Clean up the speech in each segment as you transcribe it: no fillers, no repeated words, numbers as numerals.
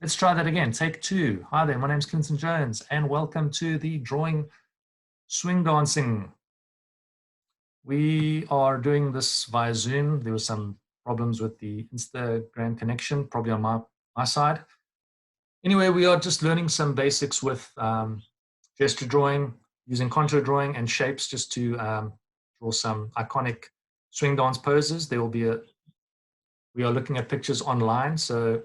Let's try that again. Take two. Hi there, my name's Clint Jones, and welcome to the drawing swing dancing. We are doing this via Zoom. There were some problems with the Instagram connection, probably on my side. Anyway, we are just learning some basics with gesture drawing, using contour drawing and shapes just to draw some iconic swing dance poses. There will be we are looking at pictures online, so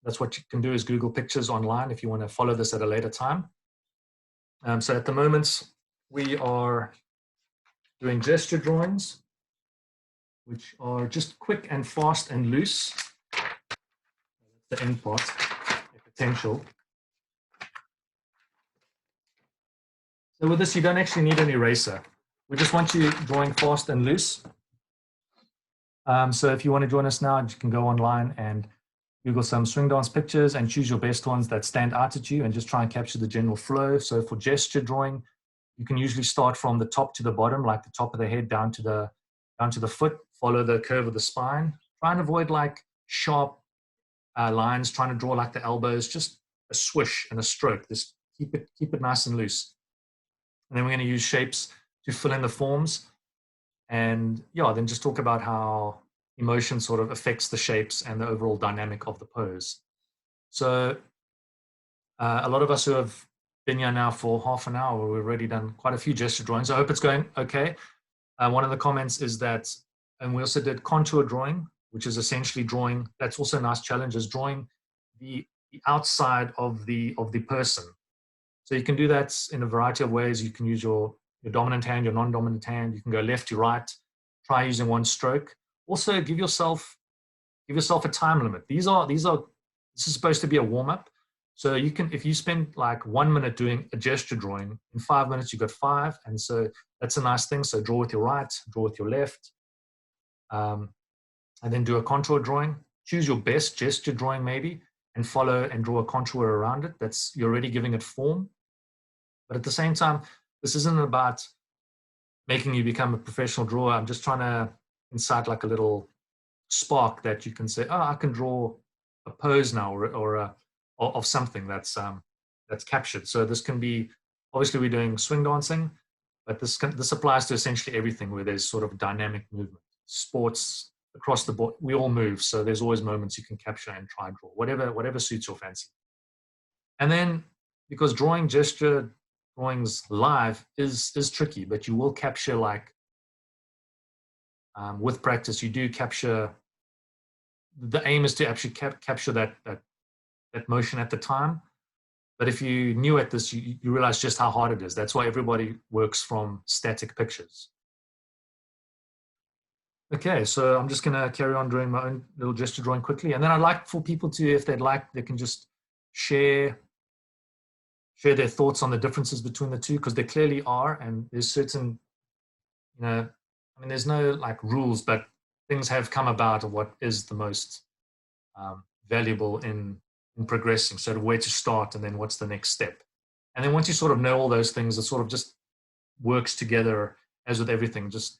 that's what you can do is Google pictures online if you want to follow this at a later time. So at the moment, we are doing gesture drawings, which are just quick and fast and loose. That's the end part, the potential. So with this, you don't actually need an eraser. We just want you drawing fast and loose. So if you want to join us now, you can go online and Google some swing dance pictures and choose your best ones that stand out at you and just try and capture the general flow. So for gesture drawing, you can usually start from the top to the bottom, like the top of the head down to the foot, follow the curve of the spine. Try and avoid like sharp lines, trying to draw like the elbows, just a swish and a stroke. Just keep it nice and loose. And then we're going to use shapes to fill in the forms. And yeah, then just talk about how emotion sort of affects the shapes and the overall dynamic of the pose. So a lot of us who have been here now for half an hour, we've already done quite a few gesture drawings. I hope it's going okay. One of the comments is that, and we also did contour drawing, which is essentially drawing, that's also a nice challenge, is drawing the outside of the person. So you can do that in a variety of ways. You can use your dominant hand, your non-dominant hand. You can go left to right. Try using one stroke. Also, give yourself a time limit. This is supposed to be a warm-up. So you can, if you spend like 1 minute doing a gesture drawing, in 5 minutes you've got 5, and so that's a nice thing. So draw with your right, draw with your left, and then do a contour drawing. Choose your best gesture drawing maybe, and follow and draw a contour around it. That's, you're already giving it form. But at the same time, this isn't about making you become a professional drawer. I'm just trying to incite like a little spark that you can say, oh, I can draw a pose now or of something that's captured. So this can be, obviously we're doing swing dancing, but this applies to essentially everything where there's sort of dynamic movement. Sports, across the board, we all move. So there's always moments you can capture and try and draw, whatever suits your fancy. And then, because drawing gesture drawings live is tricky, but you will capture like, with practice, you do capture, the aim is to actually capture that motion at the time. But if you knew at this, you realize just how hard it is. That's why everybody works from static pictures. Okay, so I'm just going to carry on doing my own little gesture drawing quickly. And then I'd like for people to, if they'd like, they can just share their thoughts on the differences between the two, because there clearly are. And there's certain, I mean, there's no like rules, but things have come about of what is the most valuable in progressing. So where to start and then what's the next step. And then once you sort of know all those things, it sort of just works together as with everything, just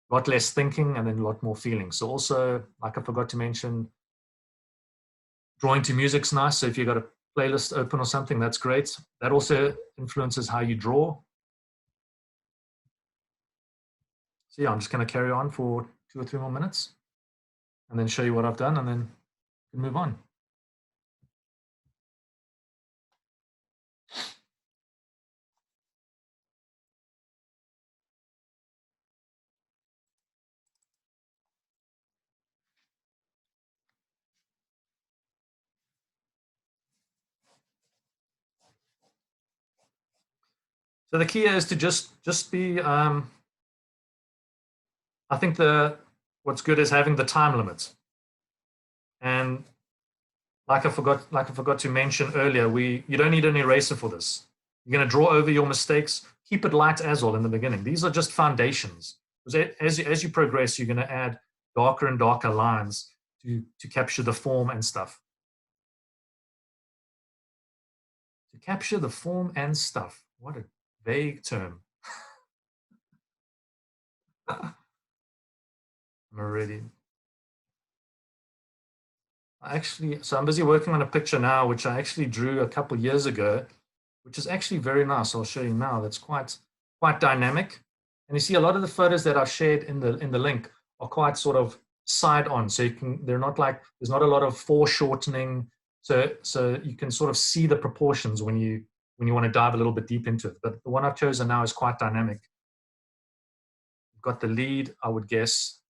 a lot less thinking and then a lot more feeling. So also, like I forgot to mention, drawing to music's nice. So if you've got a playlist open or something, that's great. That also influences how you draw. So yeah, I'm just going to carry on for 2 or 3 more minutes and then show you what I've done and then move on. So the key is to just be, I think what's good is having the time limits. And like I forgot to mention earlier, you don't need an eraser for this. You're going to draw over your mistakes. Keep it light as well in the beginning. These are just foundations. Because as you progress, you're going to add darker and darker lines to capture the form and stuff. To capture the form and stuff. What a vague term. I'm already. So I'm busy working on a picture now, which I actually drew a couple years ago, which is actually very nice. I'll show you now. That's quite dynamic. And you see a lot of the photos that I've shared in the link are quite sort of side on. So they're not like, there's not a lot of foreshortening. So you can sort of see the proportions when you want to dive a little bit deep into it. But the one I've chosen now is quite dynamic. You've got the lead, I would guess.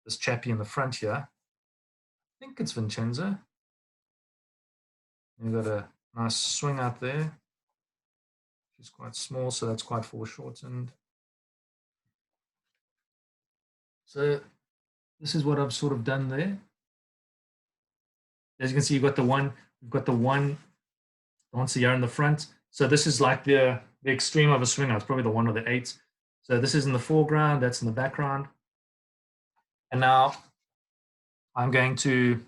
This chappie in the front here. I think it's Vincenzo. You've got a nice swing out there. She's quite small, so that's quite foreshortened. So this is what I've sort of done there. As you can see, you've got the one dancer here in the front. So this is like the extreme of a swinger. It's probably the 1 or the 8. So this is in the foreground, that's in the background. And now I'm going to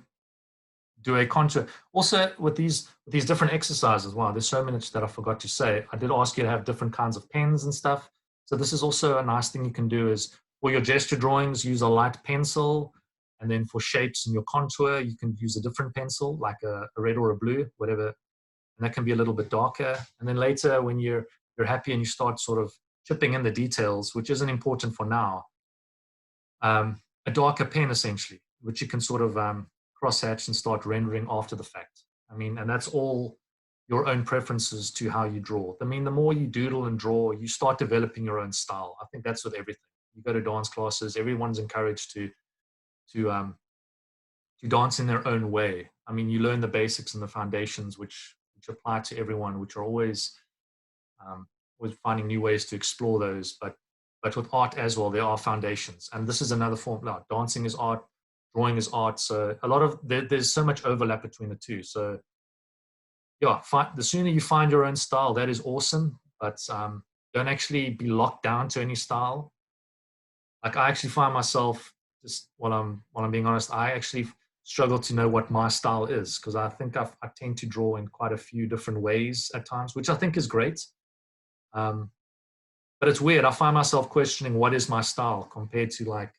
do a contour. Also with these different exercises, wow, there's so much that I forgot to say. I did ask you to have different kinds of pens and stuff. So this is also a nice thing you can do is for your gesture drawings, use a light pencil. And then for shapes in your contour, you can use a different pencil, like a red or a blue, whatever. And that can be a little bit darker. And then later when you're happy and you start sort of chipping in the details, which isn't important for now, a darker pen essentially, which you can sort of crosshatch and start rendering after the fact. I mean, and that's all your own preferences to how you draw. I mean, the more you doodle and draw, you start developing your own style. I think that's with everything. You go to dance classes, everyone's encouraged to dance in their own way. I mean, you learn the basics and the foundations, which apply to everyone, which are always finding new ways to explore those. But with art as well, there are foundations, and this is another form. Like dancing is art, drawing is art. So a lot of there's so much overlap between the two. So yeah, the sooner you find your own style, that is awesome. But don't actually be locked down to any style. Like I actually find myself, just while I'm being honest, I actually struggle to know what my style is, because I think I tend to draw in quite a few different ways at times, which I think is great. But it's weird. I find myself questioning what is my style compared to like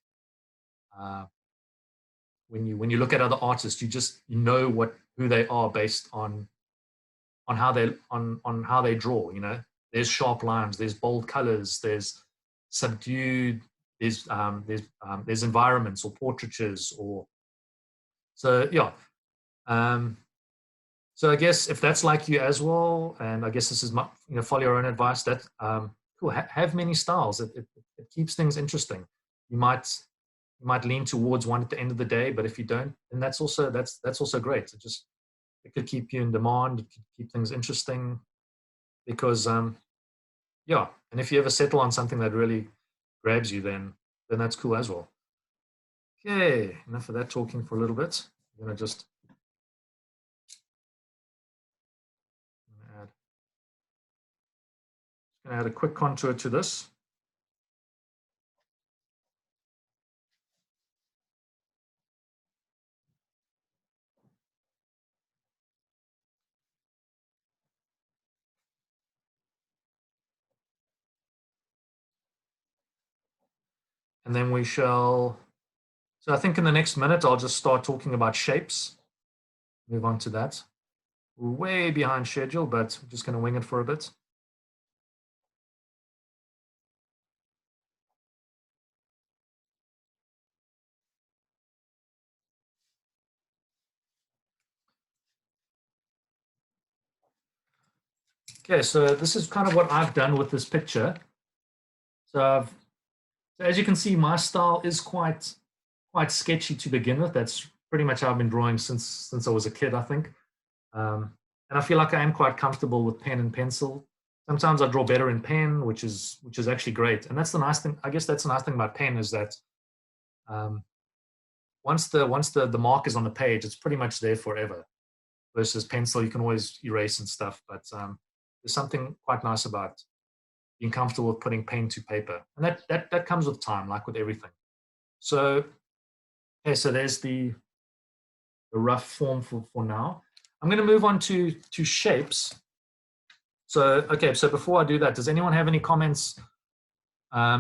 when you look at other artists, you know who they are based on how they draw. You know, there's sharp lines, there's bold colors, there's subdued, there's environments or portraitures or so yeah. So I guess if that's like you as well, and I guess this is my, follow your own advice. That cool. Have many styles. It keeps things interesting. You might lean towards one at the end of the day, but if you don't, then that's also great. It could keep you in demand. It could keep things interesting, because yeah. And if you ever settle on something that really grabs you, then that's cool as well. Okay, enough of that talking for a little bit. I'm gonna just add a quick contour to this. And then we shall, so I think in the next minute, I'll just start talking about shapes. Move on to that. We're way behind schedule, but I'm just going to wing it for a bit. Okay, so this is kind of what I've done with this picture. So as you can see, my style is quite sketchy to begin with. That's pretty much how I've been drawing since I was a kid, I think. And I feel like I am quite comfortable with pen and pencil. Sometimes I draw better in pen, which is actually great. And that's the nice thing. I guess that's the nice thing about pen is that once the mark is on the page, it's pretty much there forever. Versus pencil, you can always erase and stuff. But there's something quite nice about being comfortable with putting pen to paper, and that comes with time, like with everything. So, okay, so there's the rough form for now. I'm going to move on to shapes. So, okay, so before I do that, does anyone have any comments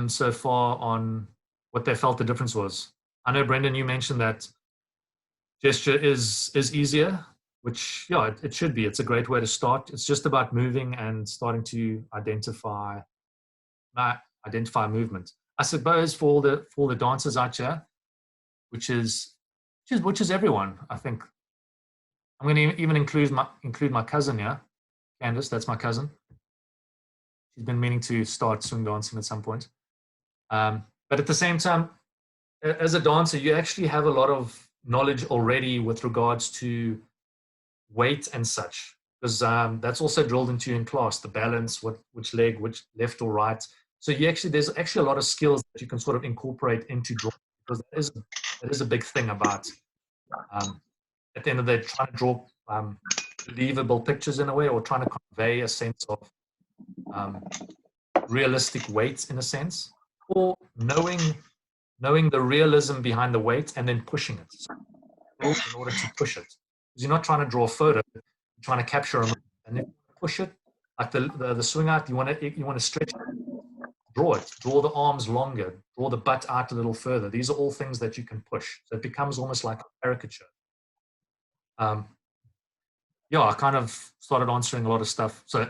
so far on what they felt the difference was? I know, Brendan, you mentioned that Gesture is easier, which, yeah, it should be. It's a great way to start. It's just about moving and starting to identify movement. I suppose for the dancers out here, which is everyone. I think I'm going to even include my cousin here, Candice. That's my cousin. She's been meaning to start swing dancing at some point. But at the same time, as a dancer, you actually have a lot of knowledge already with regards to weight and such, because that's also drilled into you in class, the balance, which leg, which left or right. So there's actually a lot of skills that you can sort of incorporate into drawing, because that is a big thing about, at the end of the day, trying to draw believable pictures in a way, or trying to convey a sense of realistic weight in a sense, or knowing the realism behind the weight and then pushing it. So in order to push it, because you're not trying to draw a photo, you're trying to capture a moment. And if you push it, like the swing out, you want to stretch it, draw the arms longer, draw the butt out a little further. These are all things that you can push, so it becomes almost like a caricature. Yeah, I kind of started answering a lot of stuff. So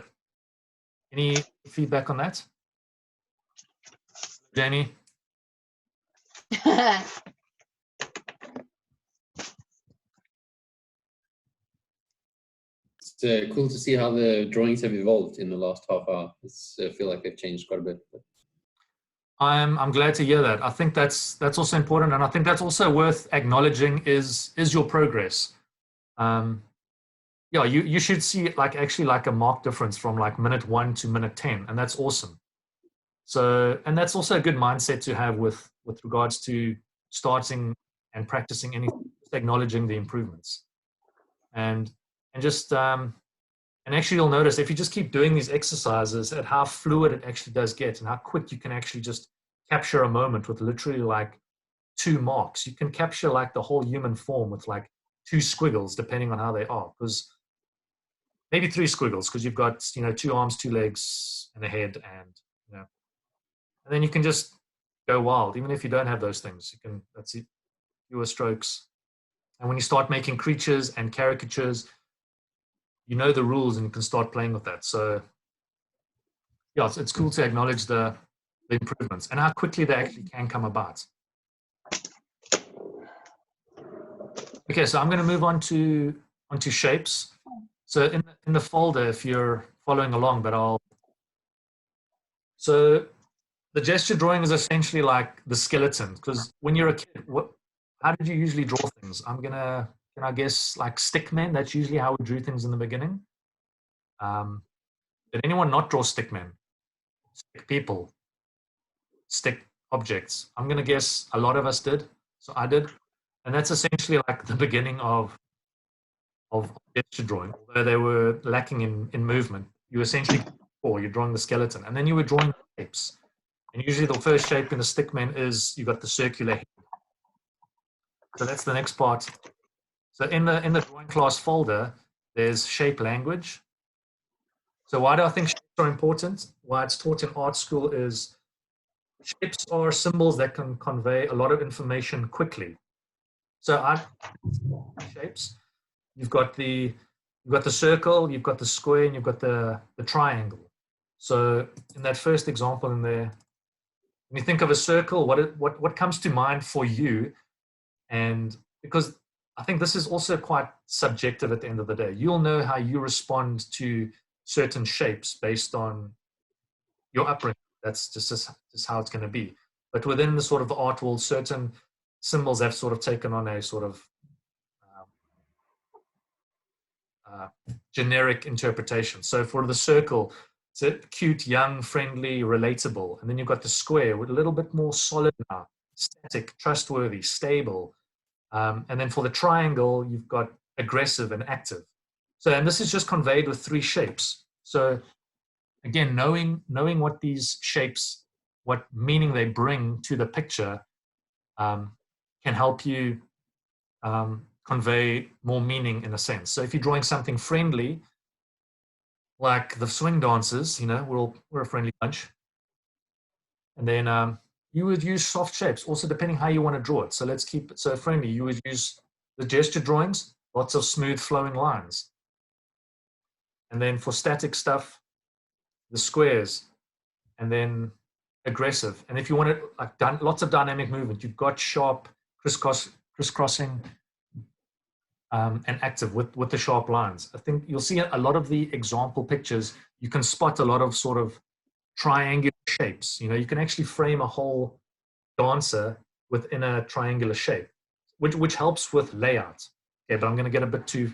any feedback on that, Jenny? It's cool to see how the drawings have evolved in the last half hour. I feel like they've changed quite a bit. But I'm glad to hear that. I think that's also important, and I think that's also worth acknowledging is your progress. Yeah, you should see it actually like a marked difference from like minute 1 to minute 10, and that's awesome. So, and that's also a good mindset to have with regards to starting and practicing anything, just acknowledging the improvements, and just and actually you'll notice if you just keep doing these exercises at how fluid it actually does get, and how quick you can actually just capture a moment with literally like 2 marks. You can capture like the whole human form with like 2 squiggles, depending on how they are, because maybe 3 squiggles, because you've got 2 arms, 2 legs, and a head, and and then you can just go wild. Even if you don't have those things, you can. That's it, fewer strokes. And when you start making creatures and caricatures, you know the rules, and you can start playing with that. So yeah, it's cool to acknowledge the improvements and how quickly they actually can come about. Okay, so I'm going to move on to shapes. So in the folder, if you're following along, so the gesture drawing is essentially like the skeleton, because when you're a kid, how did you usually draw things? Can I guess like stick men? That's usually how we drew things in the beginning. Did anyone not draw stick men? Stick people, stick objects. I'm gonna guess a lot of us did. So I did, and that's essentially like the beginning of gesture drawing. Although they were lacking in movement, you essentially you're drawing the skeleton, and then you were drawing shapes. And usually the first shape in the stickman is you got the circular head. So that's the next part. So in the drawing class folder, there's shape language. So why do I think shapes are important? Why it's taught in art school is shapes are symbols that can convey a lot of information quickly. So shapes, you've got the circle, you've got the square, and you've got the triangle. So in that first example in there, when you think of a circle, what comes to mind for you? And because I think this is also quite subjective at the end of the day. You'll know how you respond to certain shapes based on your upbringing. That's just how it's going to be. But within the sort of the art world, certain symbols have sort of taken on a sort of generic interpretation. So for the circle, it's a cute, young, friendly, relatable. And then you've got the square, with a little bit more solid now, static, trustworthy, stable. And then for the triangle, you've got aggressive and active. So, and this is just conveyed with 3 shapes. So again, knowing what these shapes, what meaning they bring to the picture, can help you convey more meaning in a sense. So if you're drawing something friendly, like the swing dancers, we're a friendly bunch. And then you would use soft shapes, also depending how you want to draw it. So let's keep it so friendly. You would use the gesture drawings, lots of smooth flowing lines. And then for static stuff, the squares, and then aggressive. And if you want it like lots of dynamic movement, you've got sharp, crisscrossing, and active with the sharp lines. I think you'll see a lot of the example pictures, you can spot a lot of sort of triangular shapes. You know, you can actually frame a whole dancer within a triangular shape, which helps with layout. Okay, but I'm going to get a bit too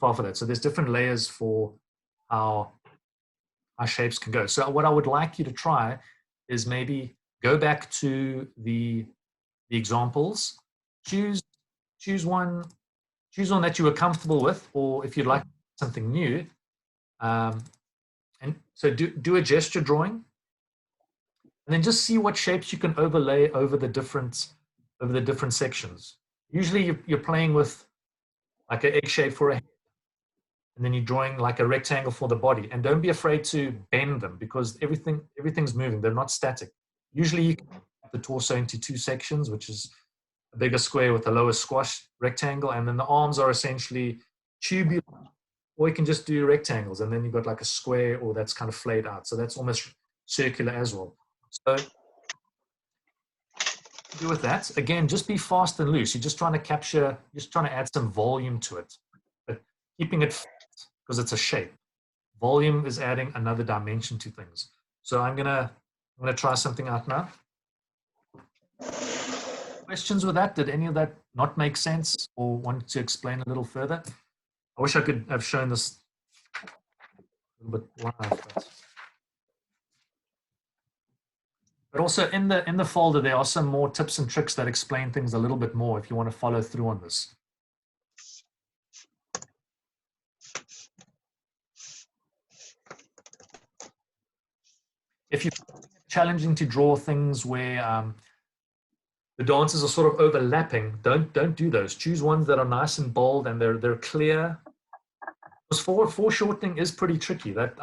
far for that. So there's different layers for how our shapes can go. So what I would like you to try is maybe go back to the examples, choose one that you were comfortable with, or if you'd like something new, and so do a gesture drawing, and then just see what shapes you can overlay over the different sections. Usually you're playing with like an egg shape for a head, and then you're drawing like a rectangle for the body. And don't be afraid to bend them, because everything's moving. They're not static. Usually you can cut the torso into two sections, which is a bigger square with a lower squash rectangle, and then the arms are essentially tubular, or you can just do rectangles, and then you've got like a square, or that's kind of flayed out. So that's almost circular as well. So do with that, again, just be fast and loose. You're just trying to capture, just trying to add some volume to it, but keeping it flat because it's a shape. Volume is adding another dimension to things. So I'm gonna try something out now. Questions with that? Did any of that not make sense, or want to explain a little further? I wish I could have shown this a little bit live, but also in the folder there are some more tips and tricks that explain things a little bit more if you want to follow through on this. If you're challenging to draw things where the dances are sort of overlapping, don't do those. Choose ones that are nice and bold and they're clear. Because foreshortening is pretty tricky. That's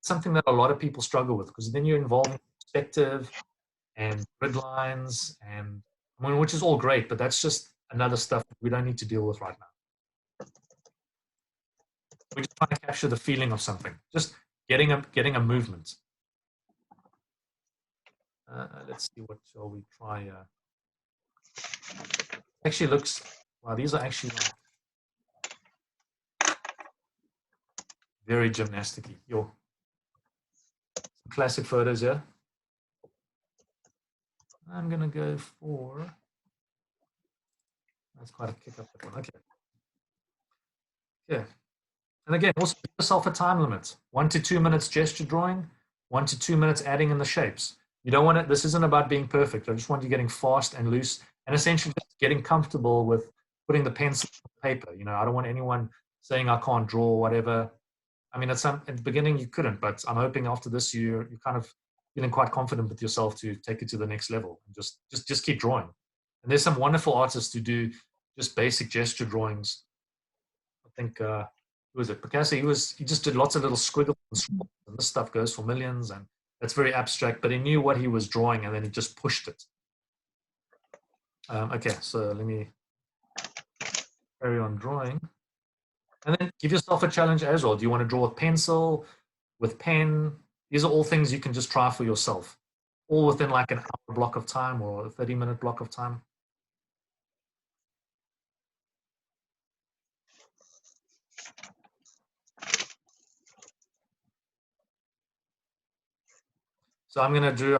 something that a lot of people struggle with, because then you're involving perspective and grid lines, and which is all great, but that's just another stuff we don't need to deal with right now. We're just trying to capture the feeling of something, just getting a movement. Let's see, what shall we try? Actually looks, wow, these are actually like very gymnasticy. Some classic photos here. I'm gonna go for, that's quite a kick up that one. Okay. Yeah. And again, also give yourself a time limit. 1 to 2 minutes gesture drawing, 1 to 2 minutes adding in the shapes. You don't want it, this isn't about being perfect. I just want you getting fast and loose, and essentially just getting comfortable with putting the pencil on the paper. You know, I don't want anyone saying I can't draw or whatever. I mean, at the beginning you couldn't, but I'm hoping after this you're kind of feeling quite confident with yourself to take it to the next level, and just keep drawing. And there's some wonderful artists who do just basic gesture drawings. I think who was it? Picasso. He just did lots of little squiggles and this stuff goes for millions, and that's very abstract. But he knew what he was drawing, and then he just pushed it. Okay, so let me carry on drawing. And then give yourself a challenge as well. Do you want to draw with pencil, with pen? These are all things you can just try for yourself, all within like an hour block of time or a 30-minute block of time. So I'm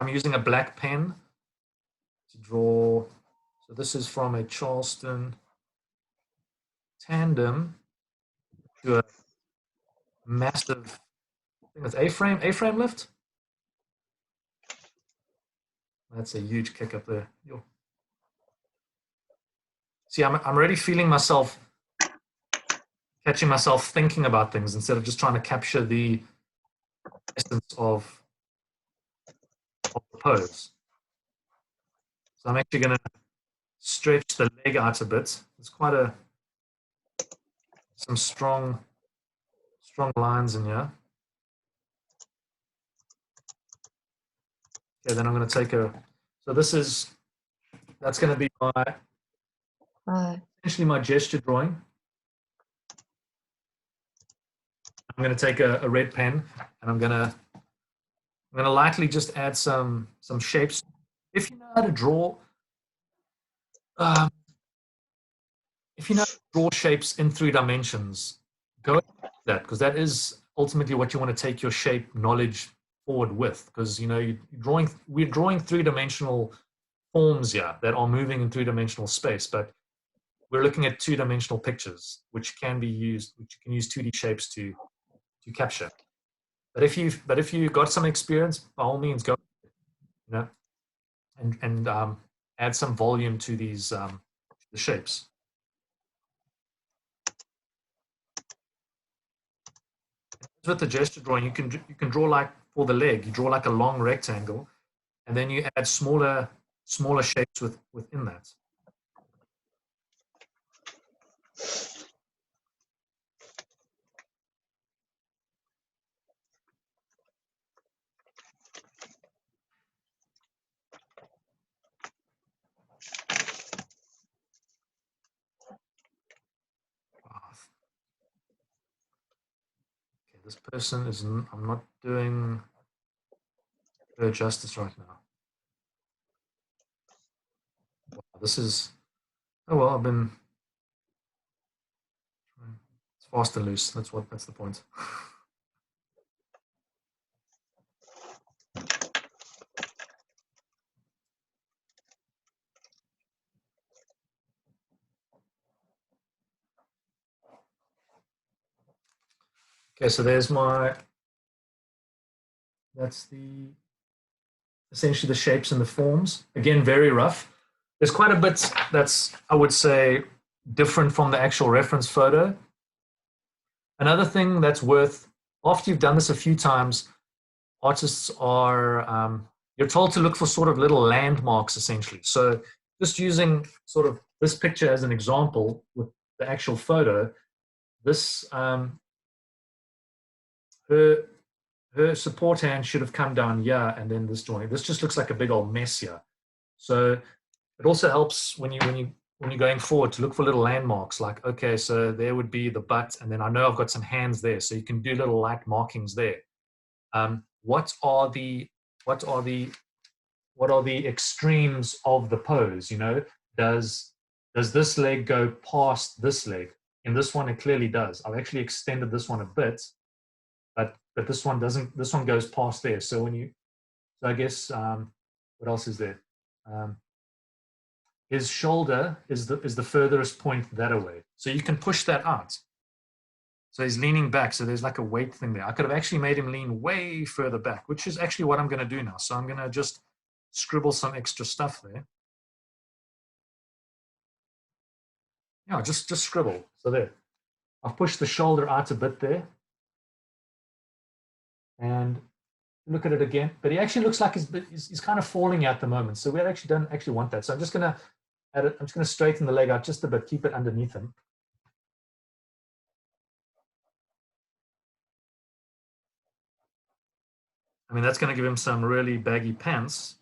using a black pen to draw. So this is from a Charleston tandem to a massive, I think it's A-frame lift. That's a huge kick up there. See, I'm already feeling myself, catching myself thinking about things instead of just trying to capture the essence of the pose. So I'm actually going to stretch the leg out a bit. It's quite some strong lines in here. Okay, then I'm going to take that's going to be my essentially my gesture drawing. I'm going to take a red pen and I'm going to lightly just add some shapes. If you know how to draw, um, if you know how to draw shapes in 3 dimensions, go ahead and do that, because that is ultimately what you want to take your shape knowledge forward with. Because we're drawing 3 dimensional forms here that are moving in 3 dimensional space, but we're looking at 2 dimensional pictures, which can be used, which you can use 2D shapes to capture. But if you got some experience, by all means, go, you know, and add some volume to these the shapes. With the gesture drawing, you can draw, like for the leg, you draw like a long rectangle, and then you add smaller shapes within that. Okay, this person is. I'm not doing her justice right now. Wow, this is. Oh well, I've been. It's fast and loose. That's the point. Okay, so there's that's essentially the shapes and the forms. Again, very rough. There's quite a bit that's, I would say, different from the actual reference photo. Another thing that's worth, after you've done this a few times, artists are, you're told to look for sort of little landmarks, essentially. So just using sort of this picture as an example with the actual photo, this, her support hand should have come down here, and then this joint. This just looks like a big old mess here. So it also helps when you're going forward to look for little landmarks, like, okay, so there would be the butt, and then I know I've got some hands there, so you can do little light markings there. What are the extremes of the pose? You know, does this leg go past this leg? In this one, it clearly does. I've actually extended this one a bit, but this one doesn't. This one goes past there. So I guess what else is there? His shoulder is the furthest point that away. So you can push that out. So he's leaning back. So there's like a weight thing there. I could have actually made him lean way further back, which is actually what I'm going to do now. So I'm going to just scribble some extra stuff there. Yeah, just scribble. So there. I've pushed the shoulder out a bit there. And look at it again. But he actually looks like he's kind of falling at the moment. So we actually don't actually want that. So I'm just going to add it. I'm just going to straighten the leg out just a bit, keep it underneath him. I mean, that's going to give him some really baggy pants.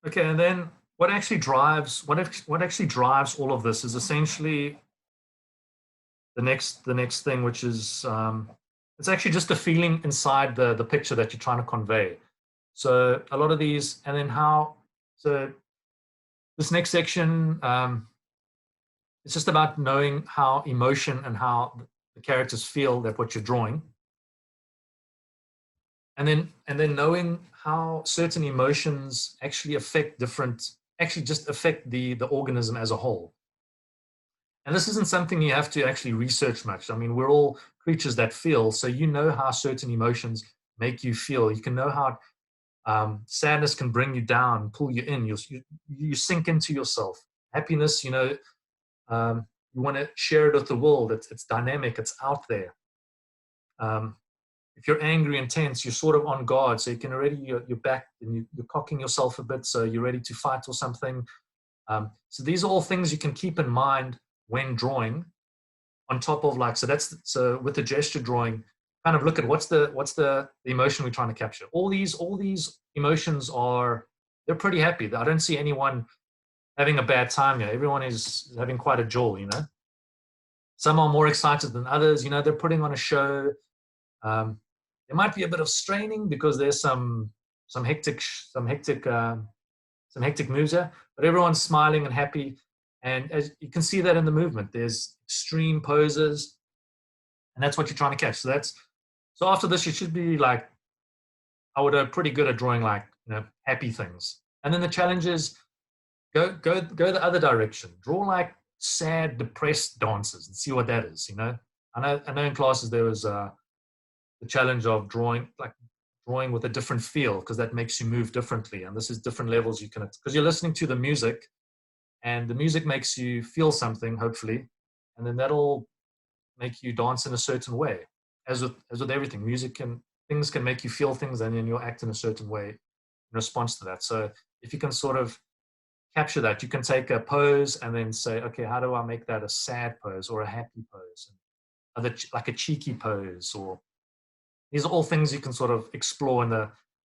Okay, and then what actually drives all of this is essentially the next thing, which is it's actually just a feeling inside the picture that you're trying to convey. So a lot of these, and then so this next section, it's just about knowing how emotion and how the characters feel that what you're drawing. And then knowing how certain emotions actually just affect the organism as a whole. And this isn't something you have to actually research much. I mean, we're all creatures that feel, so you know how certain emotions make you feel. You can know how sadness can bring you down, pull you in. You sink into yourself. Happiness, you want to share it with the world. It's dynamic. It's out there. Um, if you're angry and tense, you're sort of on guard. So you can already, you're back and you're cocking yourself a bit. So you're ready to fight or something. So these are all things you can keep in mind when drawing on top of like, so with the gesture drawing, kind of look at what's the emotion we're trying to capture. All these emotions they're pretty happy. I don't see anyone having a bad time here. Everyone is having quite a joy. Some are more excited than others. They're putting on a show. There might be a bit of straining because there's some hectic moves here, but everyone's smiling and happy. And as you can see that in the movement, there's extreme poses, and that's what you're trying to catch. So after this, you should be like, I would have pretty good at drawing like happy things. And then the challenge is go the other direction. Draw like sad, depressed dances and see what that is. I know in classes there was the challenge of drawing with a different feel, because that makes you move differently. And this is different levels you can, because you're listening to the music, and the music makes you feel something, hopefully, and then that'll make you dance in a certain way. As with everything, things can make you feel things, and then you'll act in a certain way in response to that. So if you can sort of capture that, you can take a pose and then say, okay, how do I make that a sad pose or a happy pose, like a cheeky pose? Or these are all things you can sort of explore in the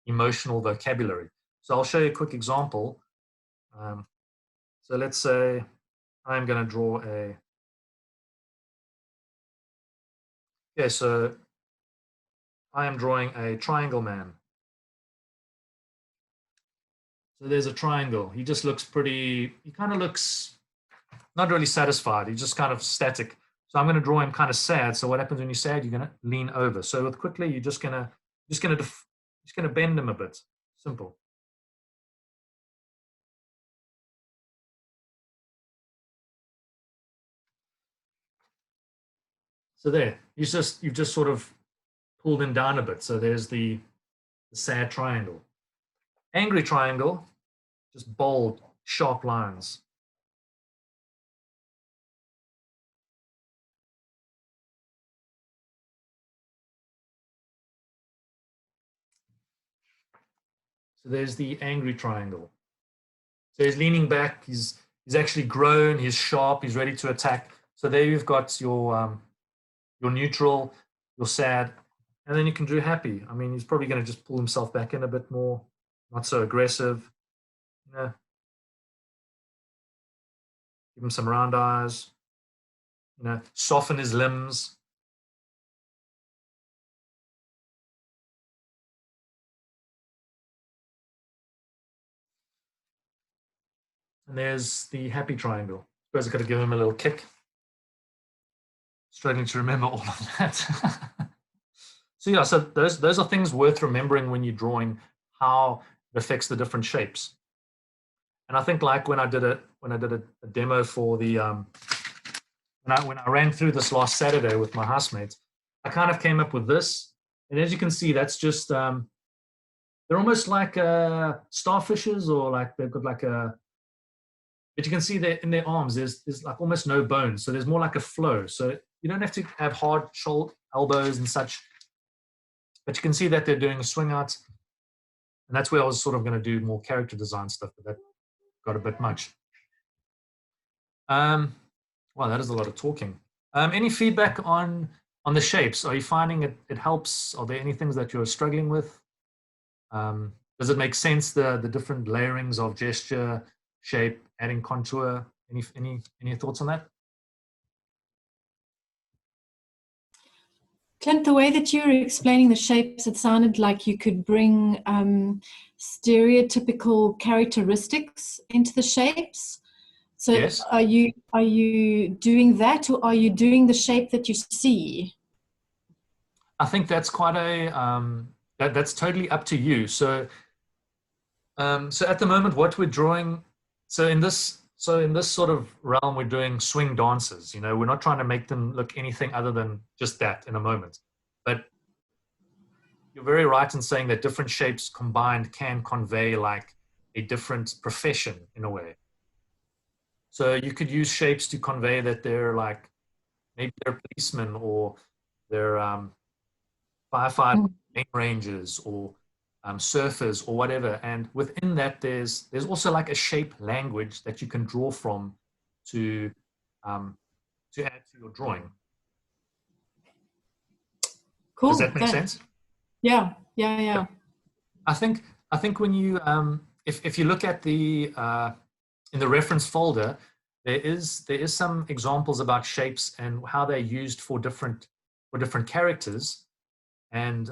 emotional vocabulary. So I'll show you a quick example. So let's say I'm going to draw so I am drawing a triangle man. So there's a triangle. He just looks he kind of looks not really satisfied. He's just kind of static. So I'm going to draw him kind of sad. So what happens when you're sad? You're going to lean over. So with quickly, you're just going to bend him a bit. Simple. So there, you've just sort of pulled him down a bit. So there's the sad triangle. Angry triangle, just bold, sharp lines. So there's the angry triangle. So he's leaning back. He's actually grown. He's sharp. He's ready to attack. So there you've got your neutral, your sad, and then you can do happy. I mean, he's probably going to just pull himself back in a bit more, not so aggressive. Give him some round eyes. Soften his limbs. And there's the happy triangle. I suppose I've got to give him a little kick. Struggling to remember all of that. So yeah, so those are things worth remembering when you're drawing, how it affects the different shapes. And I think like when I did a demo for the when I ran through this last Saturday with my housemates, I kind of came up with this. And as you can see, that's just they're almost like starfishes, or like they've got like but you can see that in their arms, there's like almost no bones. So there's more like a flow. So you don't have to have hard shoulder, elbows and such. But you can see that they're doing a swing out. And that's where I was sort of going to do more character design stuff, but that got a bit much. Wow, that is a lot of talking. Any feedback on the shapes? Are you finding it helps? Are there any things that you're struggling with? Does it make sense, the different layerings of gesture, shape, adding contour? Any thoughts on that? Clint, the way that you were explaining the shapes, it sounded like you could bring stereotypical characteristics into the shapes. So yes. Are you doing that, or are you doing the shape that you see? I think that's quite that's totally up to you. So at the moment, what we're drawing, so in this sort of realm, we're doing swing dances. We're not trying to make them look anything other than just that in a moment. But you're very right in saying that different shapes combined can convey like a different profession in a way. So you could use shapes to convey that they're like, maybe they're policemen or they're firefighter rangers or surfers or whatever. And within that, there's also like a shape language that you can draw from to um, add to your drawing. Cool. Does that make sense? Yeah, yeah, yeah. I think when you if you look at the in the reference folder, there is some examples about shapes and how they're used for different characters, and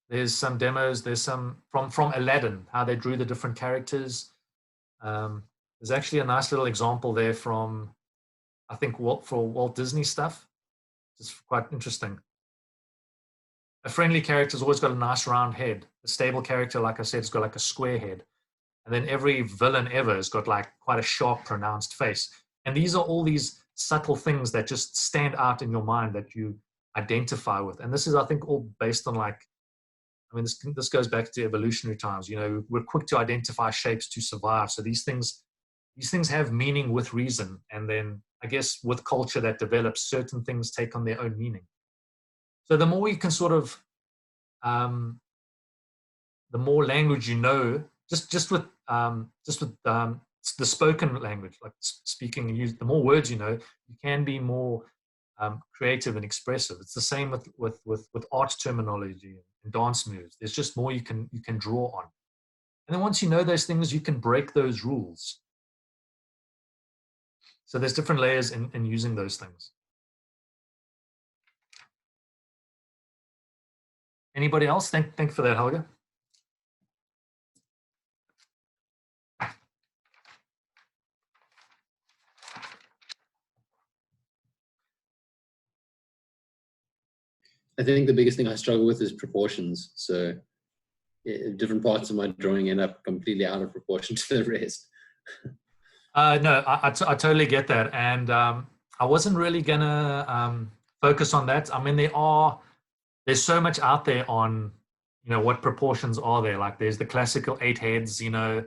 there's some demos. There's some from Aladdin, how they drew the different characters. There's actually a nice little example there from, I think, for Walt Disney stuff. It's quite interesting. A friendly character's always got a nice round head. A stable character, like I said, has got like a square head. And then every villain ever has got like quite a sharp, pronounced face. And these are all these subtle things that just stand out in your mind that you identify with. And this is, I think, all based on like, I mean, this goes back to evolutionary times. You know, we're quick to identify shapes to survive. So these things have meaning with reason. And then I guess with culture that develops, certain things take on their own meaning. So the more you can sort of, the more language you know, just with the spoken language, like speaking and use, the more words you know, you can be more creative and expressive. It's the same with art terminology and dance moves. There's just more you can draw on. And then once you know those things, you can break those rules. So there's different layers in using those things. Anybody else? Thank you for that, Helga. I think the biggest thing I struggle with is proportions. So different parts of my drawing end up completely out of proportion to the rest. No, I totally get that. And I wasn't really going to focus on that. I mean, there's so much out there on, you know, what proportions are there. Like there's the classical 8 heads, you know,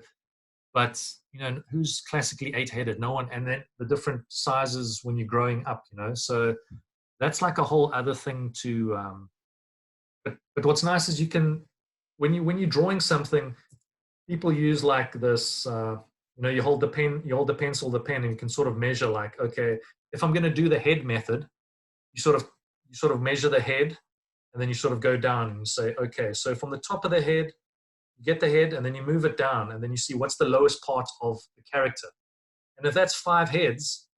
but, you know, who's classically 8-headed? No one. And then the different sizes when you're growing up, you know. So that's like a whole other thing to, but what's nice is you can, when you're drawing something, people use like this, you know, you hold the pencil, the pen, and you can sort of measure like, okay, if I'm going to do the head method, you sort of measure the head, and then you sort of go down and you say, okay, so from the top of the head, you get the head, and then you move it down, and then you see what's the lowest part of the character. And if that's 5 heads,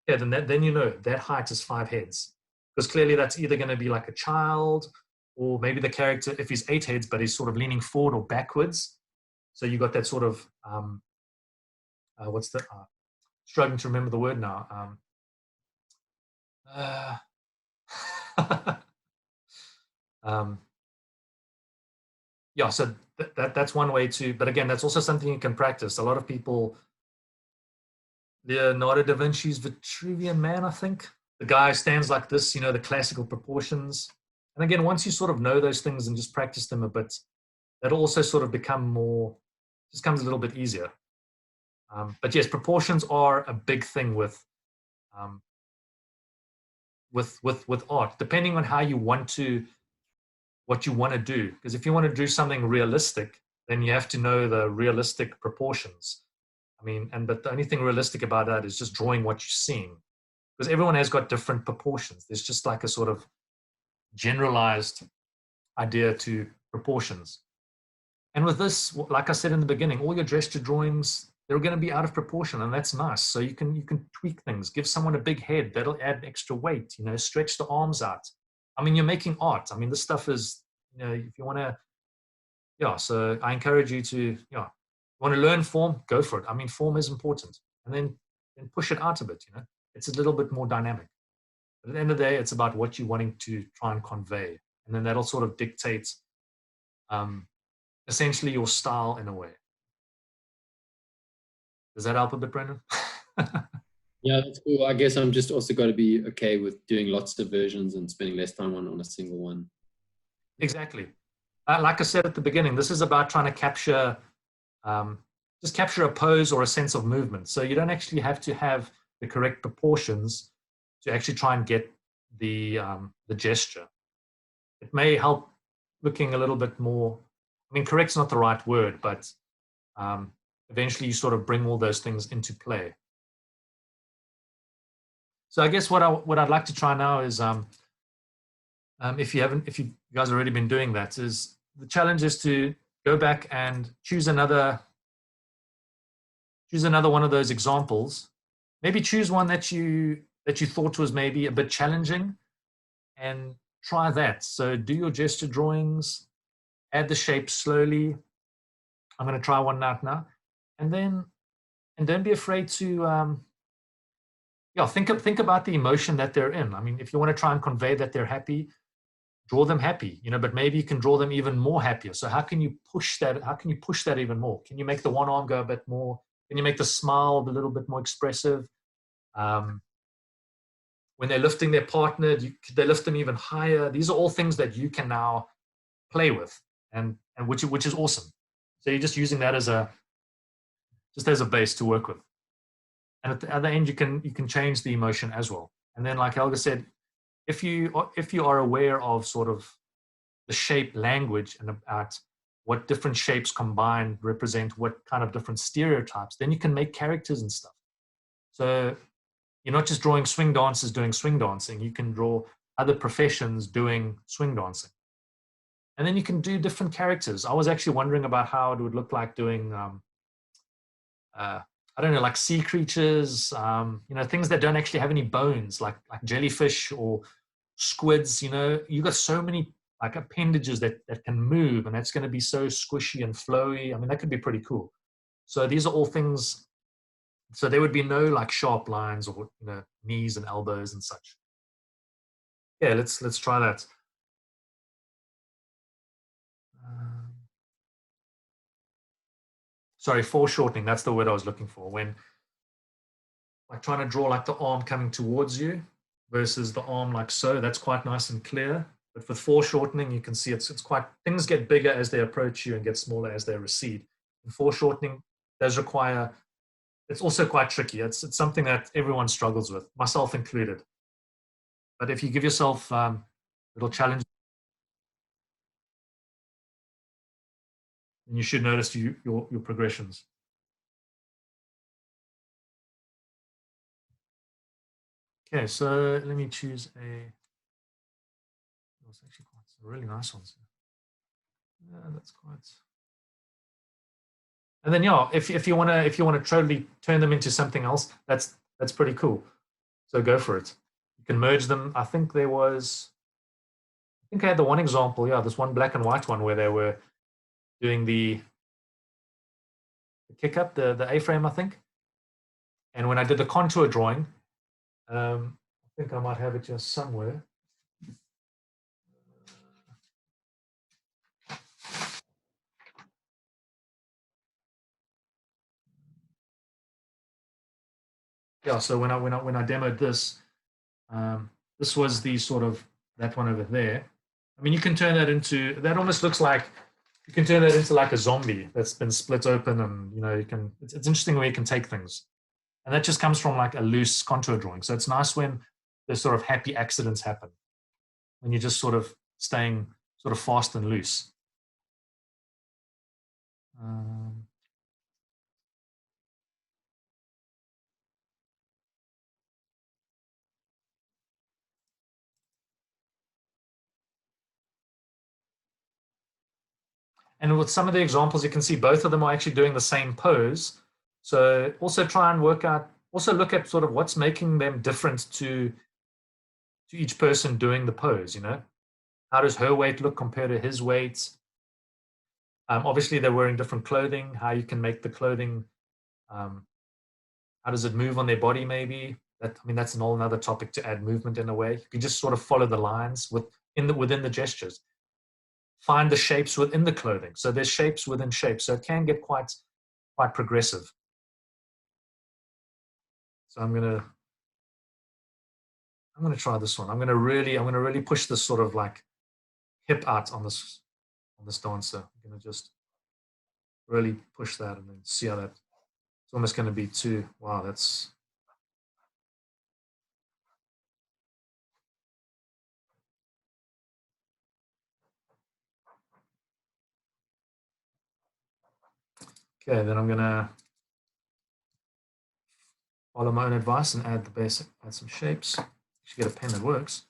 yeah, then you know that height is 5 heads. Because clearly that's either going to be like a child, or maybe the character, if he's 8 heads, but he's sort of leaning forward or backwards. So you got that sort of, what's the, struggling to remember the word now. Yeah, so that's one way to, but again, that's also something you can practice. A lot of people, Leonardo da Vinci's Vitruvian Man, I think. The guy stands like this, you know, the classical proportions. And again, once you sort of know those things and just practice them a bit, that'll also sort of become more, just comes a little bit easier. But yes, proportions are a big thing with art, depending on how you want to, what you want to do. Because if you want to do something realistic, then you have to know the realistic proportions. I mean, but the only thing realistic about that is just drawing what you're seeing. Because everyone has got different proportions. There's just like a sort of generalized idea to proportions. And with this, like I said in the beginning, all your gesture drawings, they're going to be out of proportion, and that's nice. So you can tweak things, give someone a big head, that'll add extra weight, you know, stretch the arms out. I mean, you're making art. I mean, this stuff is, you know, if you want to, yeah, so I encourage you to, yeah, you want to learn form, go for it. I mean, form is important. And then push it out a bit, you know. It's a little bit more dynamic. But at the end of the day, it's about what you're wanting to try and convey. And then that'll sort of dictate essentially your style in a way. Does that help a bit, Brendan? Yeah, that's cool. I guess I'm just also got to be okay with doing lots of versions and spending less time on a single one. Exactly. Like I said at the beginning, this is about trying to capture just capture a pose or a sense of movement. So you don't actually have to have the correct proportions to actually try and get the gesture. It may help looking a little bit more, I mean, correct's not the right word, but eventually you sort of bring all those things into play. So I guess what I'd like to try now is, if you guys have already been doing that, is the challenge is to go back and choose another one of those examples. Maybe choose one that you thought was maybe a bit challenging, and try that. So do your gesture drawings, add the shapes slowly. I'm going to try one out now, and don't be afraid to think about the emotion that they're in. I mean, if you want to try and convey that they're happy, draw them happy, but maybe you can draw them even more happier. So how can you push that? How can you push that even more? Can you make the one arm go a bit more? Can you make the smile a little bit more expressive? When they're lifting their partner, could they lift them even higher? These are all things that you can now play with, and which is awesome. So you're just using that as a base to work with. And at the other end, you can change the emotion as well. And then, like Helga said, if you are aware of sort of the shape language and about what different shapes combined represent what kind of different stereotypes, then you can make characters and stuff. So you're not just drawing swing dancers doing swing dancing. You can draw other professions doing swing dancing. And then you can do different characters. I was actually wondering about how it would look like doing, I don't know, like sea creatures, things that don't actually have any bones, like jellyfish or squids. You got so many like appendages that can move, and that's going to be so squishy and flowy. I mean, that could be pretty cool. So these are all things. So there would be no like sharp lines or knees and elbows and such. Yeah, let's try that. Sorry, foreshortening. That's the word I was looking for. When like trying to draw like the arm coming towards you versus the arm like so, that's quite nice and clear. But with foreshortening, you can see it's quite, things get bigger as they approach you and get smaller as they recede. And foreshortening does require, it's also quite tricky. It's something that everyone struggles with, myself included. But if you give yourself little challenges, then you should notice your progressions. Okay, so let me choose it's actually quite a really nice one. Yeah, that's quite. And then if you want to totally turn them into something else, that's pretty cool. So go for it. You can merge them. I think I had the one example, this one black and white one where they were doing the kick up, the A-frame, I think. And when I did the contour drawing, I think I might have it just somewhere. Yeah, so when I demoed this, this was the sort of that one over there. I mean, you can turn that into, that almost looks like, you can turn that into like a zombie that's been split open, and you can, it's interesting where you can take things. And that just comes from like a loose contour drawing. So it's nice when there's sort of happy accidents happen, when you're just sort of staying sort of fast and loose. And with some of the examples, you can see both of them are actually doing the same pose. So also try and work out, also look at sort of what's making them different to each person doing the pose, How does her weight look compared to his weight? Obviously, they're wearing different clothing, how you can make the clothing, how does it move on their body maybe? That's an whole another topic to add movement in a way. You can just sort of follow the lines within the gestures. Find the shapes within the clothing. So there's shapes within shapes. So it can get quite progressive. So I'm gonna try this one. I'm gonna really push this sort of like hip out on this dancer. I'm gonna just really push that and then see how that, it's almost going to be too, wow, that's, okay, then I'm going to follow my own advice and add the basic, add some shapes. You should get a pen that works.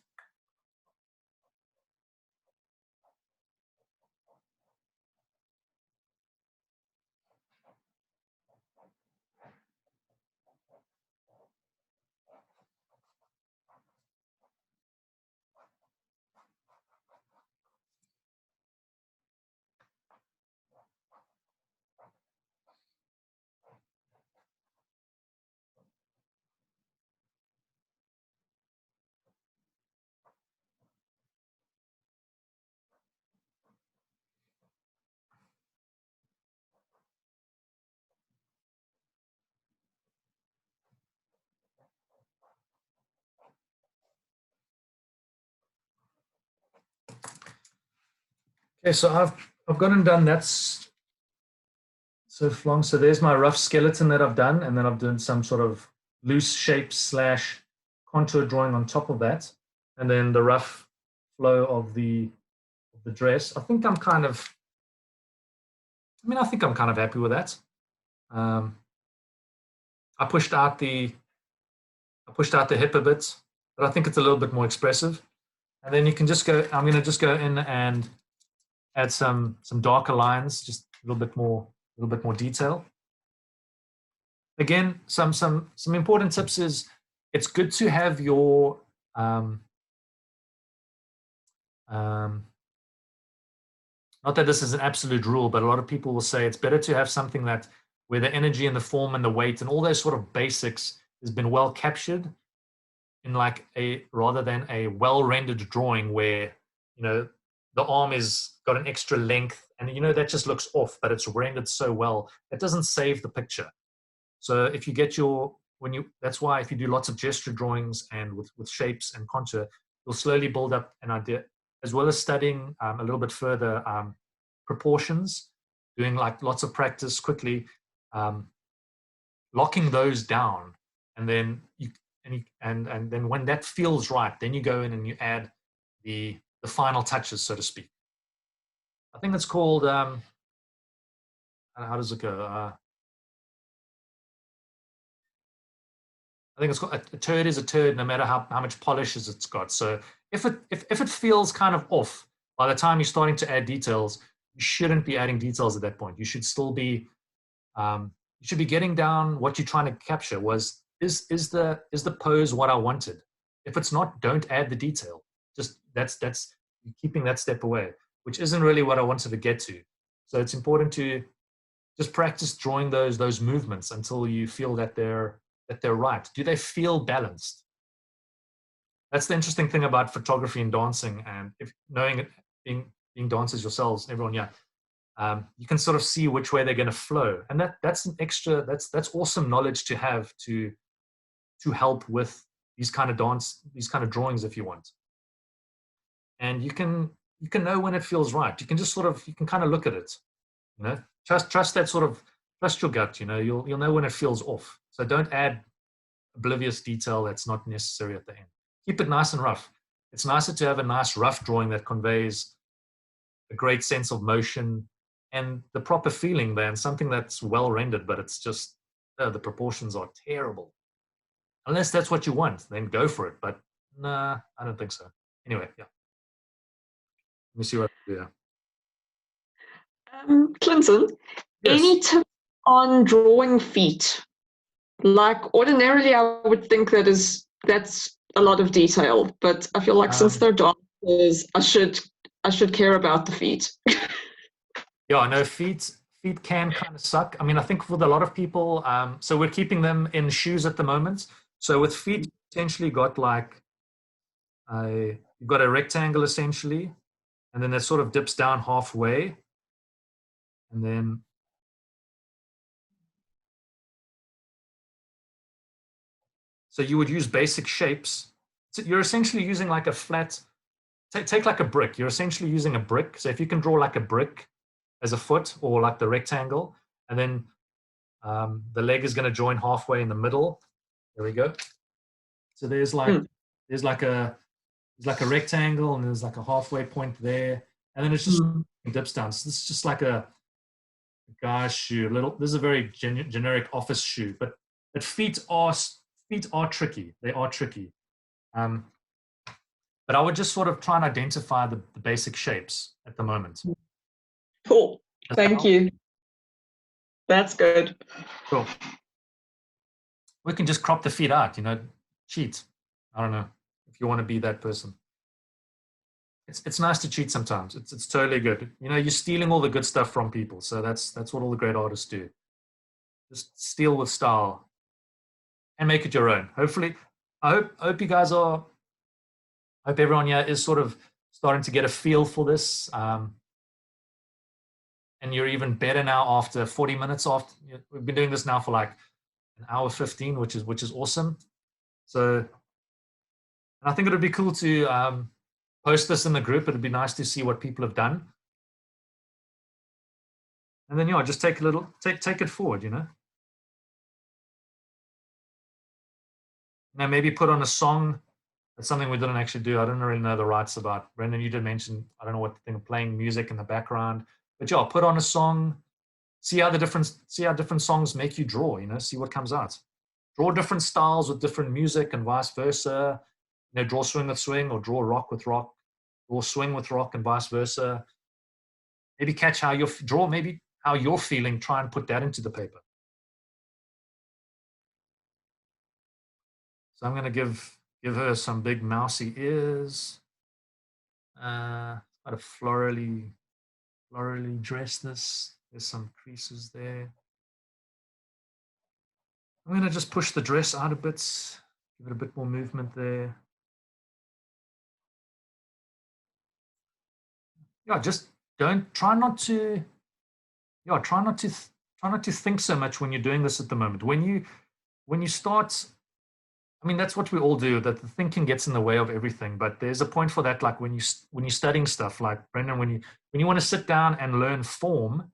Okay, so I've gone and done that so long. So there's my rough skeleton that I've done, and then I've done some sort of loose shape slash contour drawing on top of that, and then the rough flow of the dress. I think I'm kind of, I think I'm kind of happy with that. I pushed out the hip a bit, but I think it's a little bit more expressive. And then you can just go, I'm going to just go in and add some darker lines, just a little bit more detail. Again, some important tips is it's good to have your not that this is an absolute rule, but a lot of people will say it's better to have something that where the energy and the form and the weight and all those sort of basics has been well captured in like a rather than a well rendered drawing where the arm is got an extra length and that just looks off, but it's rendered so well it doesn't save the picture. So if you get that's why if you do lots of gesture drawings and with shapes and contour, you'll slowly build up an idea, as well as studying a little bit further proportions, doing like lots of practice quickly, locking those down, and then and then when that feels right, then you go in and you add the final touches, so to speak. I think it's called how does it go? I think it's called a turd is a turd, no matter how much polish it's got. So if it feels kind of off by the time you're starting to add details, you shouldn't be adding details at that point. You should still be you should be getting down what you're trying to capture. Is the pose what I wanted? If it's not, don't add the detail. Just that's keeping that step away, which isn't really what I wanted to get to. So it's important to just practice drawing those movements until you feel that they're right. Do they feel balanced? That's the interesting thing about photography and dancing, and if knowing it, being dancers yourselves, everyone, yeah, you can sort of see which way they're going to flow, and that's an extra. That's awesome knowledge to have to help with these kind of drawings if you want. And you can know when it feels right. You can just you can kind of look at it, trust that sort of trust your gut. You'll know when it feels off. So don't add oblivious detail that's not necessary at the end. Keep it nice and rough. It's nicer to have a nice rough drawing that conveys a great sense of motion and the proper feeling than something that's well rendered, but it's just the proportions are terrible. Unless that's what you want, then go for it. But nah, I don't think so. Anyway, yeah. Let me see what I do. Clinton, Yes. Any tips on drawing feet? Like ordinarily, I would think that's a lot of detail, but I feel like since they're dancers, I should care about the feet. Yeah, no, feet can kind of suck. I mean, I think with a lot of people, so we're keeping them in shoes at the moment. So with feet, you essentially got like you've got a rectangle essentially, and then that sort of dips down halfway, and then so you would use basic shapes. So you're essentially using like a flat. Take like a brick. You're essentially using a brick. So if you can draw like a brick, as a foot, or like the rectangle, and then the leg is going to join halfway in the middle. There we go. So there's like a rectangle, and there's like a halfway point there, and then it's just dips down. So this is just like a guy's shoe. This is a very generic office shoe, but feet are tricky. They are tricky. But I would just sort of try and identify the basic shapes at the moment. Cool. Thank you. That's good. Cool. We can just crop the feet out, cheat. I don't know if you want to be that person. It's nice to cheat sometimes. It's totally good. You're stealing all the good stuff from people. So that's what all the great artists do. Just steal with style and make it your own. Hopefully, I hope you guys are. I hope everyone here is sort of starting to get a feel for this. And you're even better now after 40 minutes after. We've been doing this now for like an hour 15, which is awesome. So, and I think it would be cool to post this in the group. It'd be nice to see what people have done. And then, just take it forward, Now, maybe put on a song. That's something we didn't actually do. I don't really know the rights about. Brendan, you did mention, I don't know what the thing of playing music in the background. But put on a song. See how different songs make you draw, see what comes out. Draw different styles with different music and vice versa. Draw swing with swing, or draw rock with rock. Draw swing with rock and vice versa. Maybe catch how how you're feeling, try and put that into the paper. So I'm going to give her some big mousy ears. Quite a florally dressed this. There's some creases there. I'm going to just push the dress out a bit, give it a bit more movement there. Just try not to think so much when you're doing this at the moment. When you start, I mean, that's what we all do, that the thinking gets in the way of everything. But there's a point for that, like when you're studying stuff, like Brendan, when you want to sit down and learn form,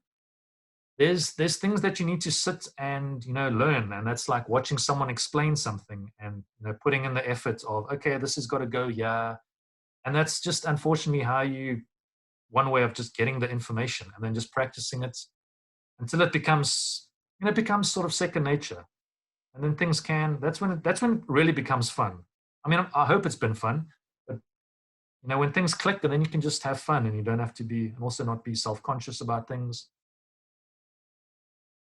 there's things that you need to sit and learn, and that's like watching someone explain something and putting in the effort of, okay, this has got to go, and that's just unfortunately one way of just getting the information and then just practicing it until it becomes sort of second nature. And then that's when it really becomes fun. I mean, I hope it's been fun, but when things click, and then you can just have fun, and you don't have to be, and also not be self-conscious about things.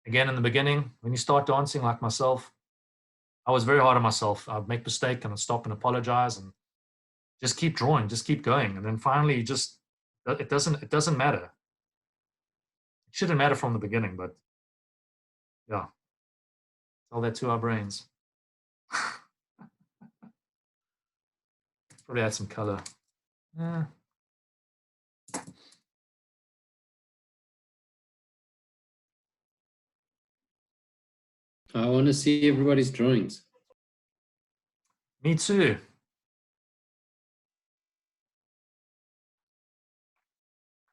Again, in the beginning, when you start dancing like myself, I was very hard on myself. I'd make a mistake and I'd stop and apologize and just keep drawing, just keep going. And then finally, it doesn't matter. It shouldn't matter from the beginning, but yeah. Tell that to our brains. Probably add some color. Yeah. I want to see everybody's drawings. Me too.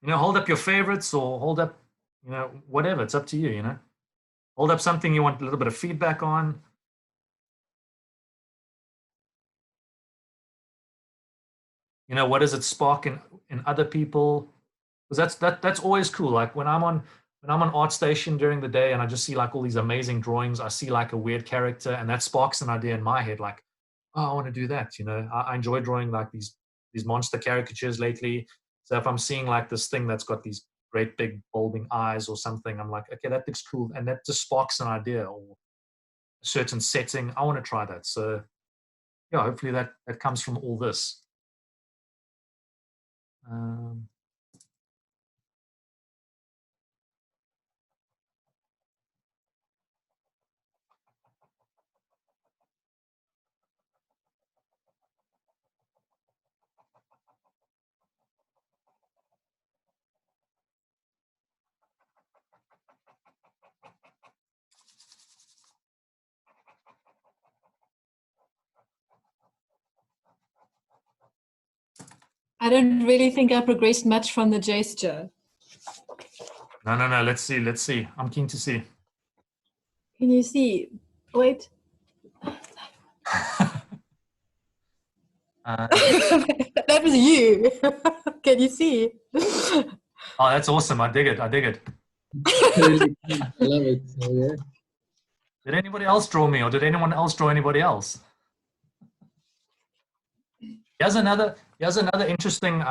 Hold up your favorites, or hold up, whatever. It's up to you, Hold up something you want a little bit of feedback on. What does it spark in other people? Because that's always cool. Like when I'm on ArtStation during the day and I just see like all these amazing drawings, I see like a weird character, and that sparks an idea in my head, like, oh, I want to do that. I enjoy drawing like these monster caricatures lately. So if I'm seeing like this thing that's got these great big bulbing eyes or something, I'm like, okay, that looks cool, and that just sparks an idea or a certain setting. I want to try that. So yeah, hopefully that comes from all this. I don't really think I progressed much from the gesture. No. Let's see. Let's see. I'm keen to see. Can you see? Wait. That was you. Can you see? Oh, that's awesome. I dig it. I dig it. Totally. I love it. So, yeah. Did anybody else draw me, or did anyone else draw anybody else? Here's another interesting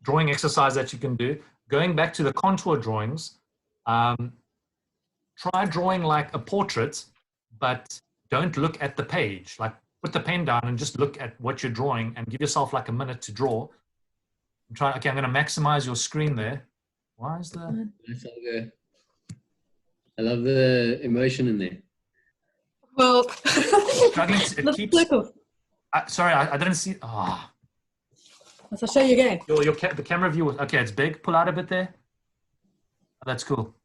drawing exercise that you can do. Going back to the contour drawings, try drawing like a portrait, but don't look at the page. Like put the pen down and just look at what you're drawing and give yourself like a minute to draw. Okay, I'm going to maximize your screen there. Why is the... That's all good. I love the emotion in there. Well, struggling to, it keeps... sorry, I didn't see... Oh. I'll show you again. The camera view, okay, it's big. Pull out a bit there. Oh, that's cool.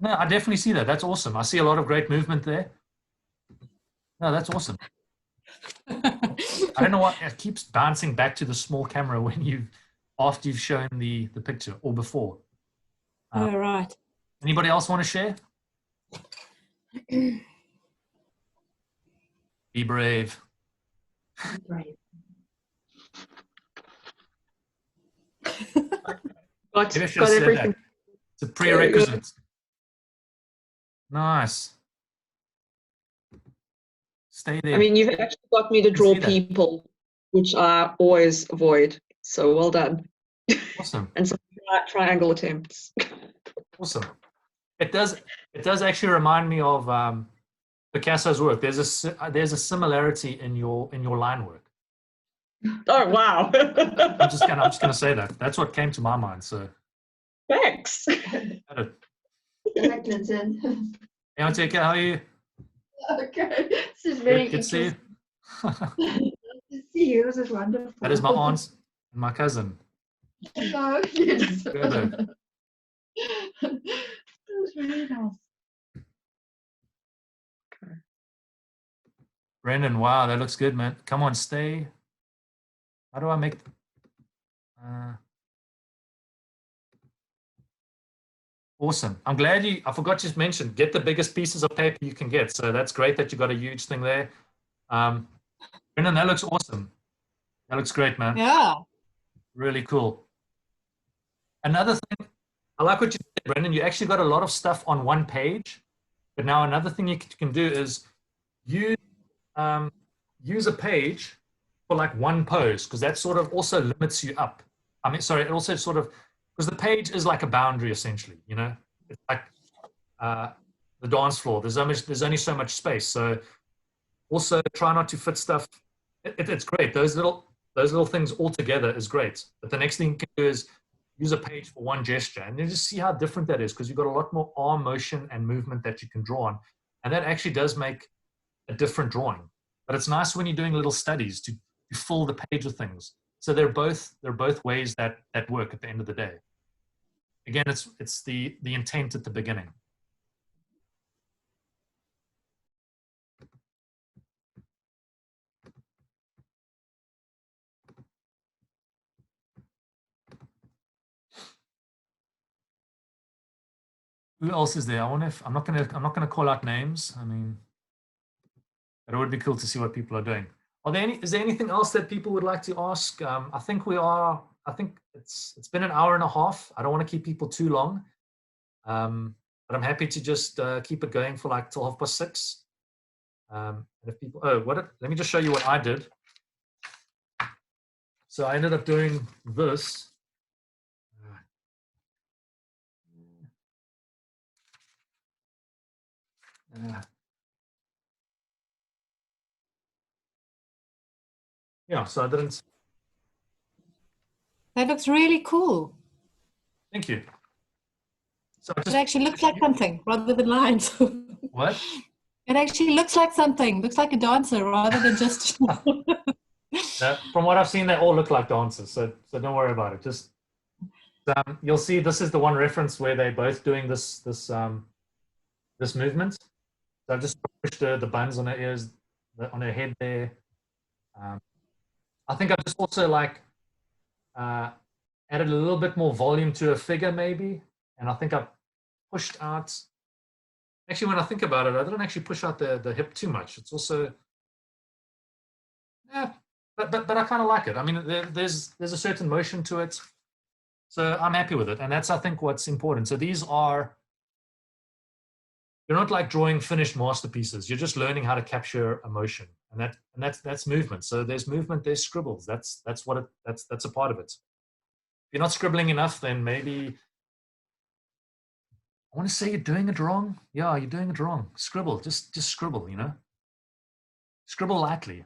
No, I definitely see that. That's awesome. I see a lot of great movement there. No, that's awesome. I don't know why it keeps bouncing back to the small camera when after you've shown the picture or before. All right. Anybody else want to share? Be brave. Brave. Got Got everything. It's a prerequisite. Nice. Stay there. I mean, you've actually got me to draw people, which I always avoid. So well done. Awesome. And some triangle attempts. Awesome. It does actually remind me of Picasso's work. There's a similarity in your line work. Oh wow. I'm just gonna say that. That's what came to my mind. So thanks. Hi, Clinton. Hey, Antike, how are you? Okay, this is very Good to see you. interesting to see you. This is wonderful. That is my aunt and my cousin. Hello. Yes. Gerbo. That was really nice. Brendan, wow, that looks good, man. Come on, stay. How do I make... Awesome. I'm glad I forgot to mention, get the biggest pieces of paper you can get. So that's great that you got a huge thing there. Brendan, that looks awesome. That looks great, man. Yeah. Really cool. Another thing, I like what you said, Brendan. You actually got a lot of stuff on one page. But now another thing you can do is use a page for like one pose, because that sort of also limits you up. I mean, sorry, it also sort of, because the page is like a boundary essentially, you know, it's like the dance floor. There's only so much space. So also try not to fit stuff. It's great. Those little things all together is great. But the next thing you can do is use a page for one gesture, and then just see how different that is, because you've got a lot more arm motion and movement that you can draw on, and that actually does make a different drawing. But it's nice when you're doing little studies to fill the page with things. So they're both ways that work at the end of the day. Again, it's the intent at the beginning. Who else is there? I wonder if I'm not gonna call out names. I mean, but it would be cool to see what people are doing. Is there anything else that people would like to ask? I think it's been an hour and a half. I don't want to keep people too long. But I'm happy to just keep it going for like till 6:30. And if people, let me just show you what I did. So I ended up doing this. Yeah, so I didn't. That looks really cool. Thank you. So it actually looks like something rather than lines. What? It actually looks like something. Looks like a dancer rather than just. From what I've seen, they all look like dancers. So don't worry about it. Just you'll see. This is the one reference where they're both doing this movement. So I've just pushed the buns on her ears, on her head there. I think I've just also like added a little bit more volume to her figure, maybe. and I think I've pushed out. Actually, when I think about it, I don't actually push out the hip too much. It's also, yeah, but I kind of like it. I mean, there's a certain motion to it, so I'm happy with it, and that's, I think, what's important. So these are, you're not like drawing finished masterpieces. You're just learning how to capture emotion, and that's movement. So there's movement, there's scribbles. That's a part of it. If you're not scribbling enough, then maybe, I want to say you're doing it wrong. Yeah, you're doing it wrong. Scribble, just scribble. Scribble lightly,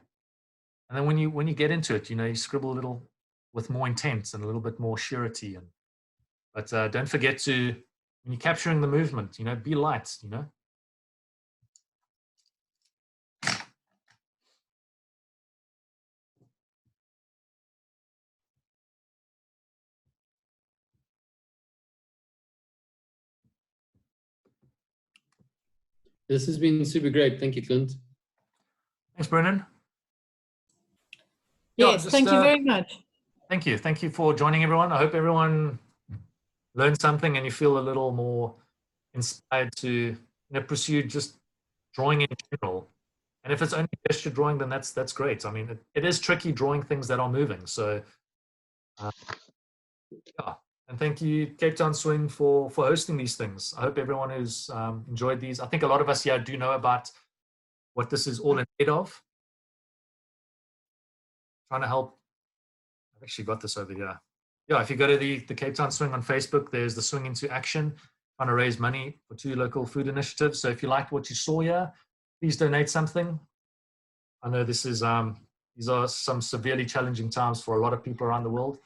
and then when you get into it, you scribble a little with more intent and a little bit more surety. But don't forget to, when you're capturing the movement, be light. This has been super great. Thank you, Clint. Thanks, Brennan. Yeah, Yes, thank you very much. Thank you. Thank you for joining, everyone. I hope everyone learned something and you feel a little more inspired to pursue just drawing in general. And if it's only gesture drawing, then that's great. I mean, it is tricky drawing things that are moving. So, yeah. And thank you, Cape Town Swing, for hosting these things. I hope everyone who's enjoyed these. I think a lot of us here do know about what this is all in aid of. Trying to help. I've actually got this over here. Yeah, if you go to the Cape Town Swing on Facebook, there's the Swing into Action, trying to raise money for 2 local food initiatives. So if you liked what you saw here, please donate something. I know this is these are some severely challenging times for a lot of people around the world.